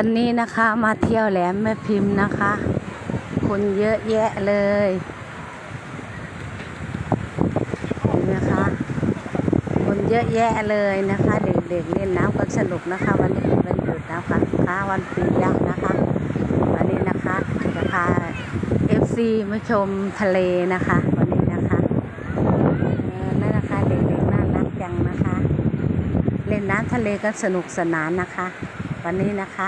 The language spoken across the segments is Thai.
วันนี้นะคะมาเที่ยวแหลมแม่พิมพ์นะคะคนเยอะแยะเลยเห็นไหมคะคนเยอะแยะเลยนะคะเด็กๆเล่นน้ำกันสนุกนะคะวันนี้เป็นวันหยุดนะคะวันปีใหม่นะคะวันนี้นะคะจะพา FC มาชมทะเลนะคะวันนี้นะคะนั่นนะคะเด็กๆน่ารักจังนะคะเล่นน้ำทะเลกันสนุกสนานนะคะวันนี้นะคะ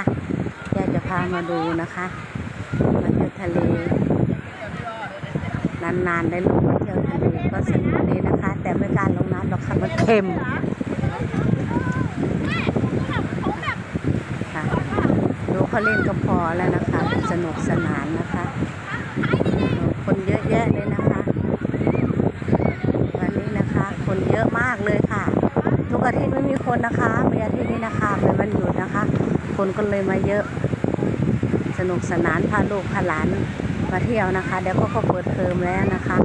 ยายจะพามาดูนะคะมาเที่ยวทะเลนานๆได้ลงมาเที่ยวทะเลก็สนุกดีนะคะแต่ไม่การลงน้ำหรอกค่ะมันเค็มค่ะดูเขาเล่นก็พอแล้วนะคะสนุกสนานนะคะคนเยอะแยะเลยนะคะวันนี้นะคะคนเยอะมากเลยค่ะทุกอาทิตย์ไม่มีคนนะคะมีอาทิตย์นี้นะคะเป็นวันหยุดนะคะคนก็เลยมาเยอะสนุกสนานพาลูกพาหลานมาเที่ยวนะคะเดี๋ยวก็เปิดเทอมแล้วนะคะ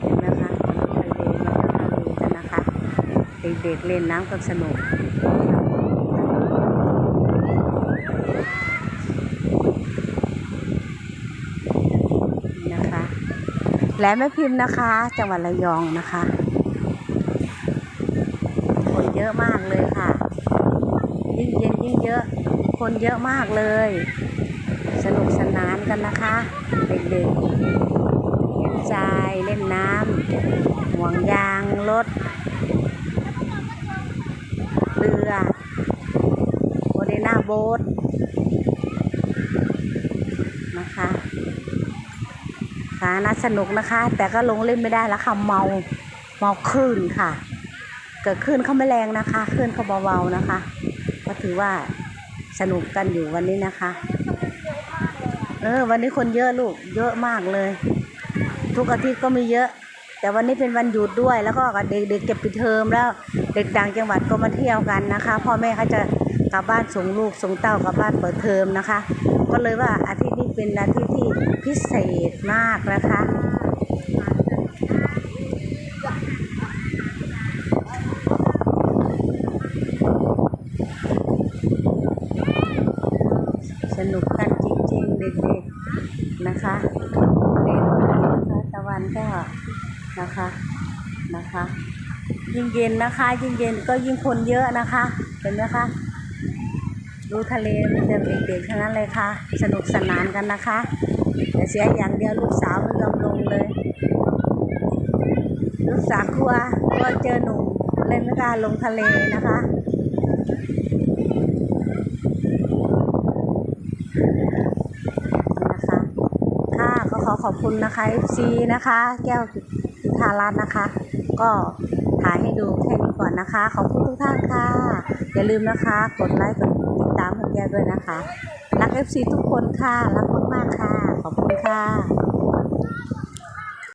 เห็นไหมคะทะเลมาเที่ยวทะเลกันนะคะเด็กๆเล่นน้ำกันสนุกนะคะแหลมแม่พิมพ์นะคะจังหวัดระยองนะคะคนเยอะมากเลยค่ะยิ่งเย็นยิ่งเยอะคนเยอะมากเลยสนุกสนานกันนะคะเด็กๆเล่นทรายเล่นน้ำห่วงยางรถเรือโมเดน่าโบ๊ทนะคะค่ะน่าสนุกนะคะแต่ก็ลงเล่นไม่ได้แล้วค่ะเมาคลื่นค่ะเกิดคลื่นเขาไม่แรงนะคะคลื่นเขาเบาๆนะคะก็ถือว่าสนุกกันอยู่วันนี้นะคะวันนี้คนเยอะลูกเยอะมากเลยทุกอาทิตย์ก็มีเยอะแต่วันนี้เป็นวันหยุดด้วยแล้วก็เด็กๆเก็บปิดเทอมแล้วเด็กต่างจังหวัดก็มาเที่ยวกันนะคะพ่อแม่เขาจะกลับบ้านส่งลูกส่งเต้ากลับบ้านเปิดเทอมนะคะก็เลยว่าอาทิตย์นี้เป็นอาทิตย์ที่พิเศษมากนะคะสนุกกันจริงๆเด็กๆนะคะเล่นนะคะตะวันก็นะคะยิ่งเย็นนะคะยิ่งเย็นก็ยิ่งคนเยอะนะคะเห็นไหมคะดูทะเลมีแต่เด็กๆทั้งนั้นเลยค่ะสนุกสนานกันนะคะแต่เสียอย่างเดียวลูกสาวไม่ยอมลงเลยลูกสาวกลัวเจอหนุ่มเลยไม่กล้าลงทะเลนะคะค่ะก็ขอบคุณนะคะ FC นะคะแก้วจุฑารัตน์นะคะก็ถ่ายให้ดูแค่นี้ก่อนนะคะขอบคุณทุกท่านค่ะอย่าลืมนะคะกดไลค์กดติดตามให้แก้วด้วยนะคะรัก FC ทุกคนค่ะรักมากๆค่ะขอบคุณค่ะ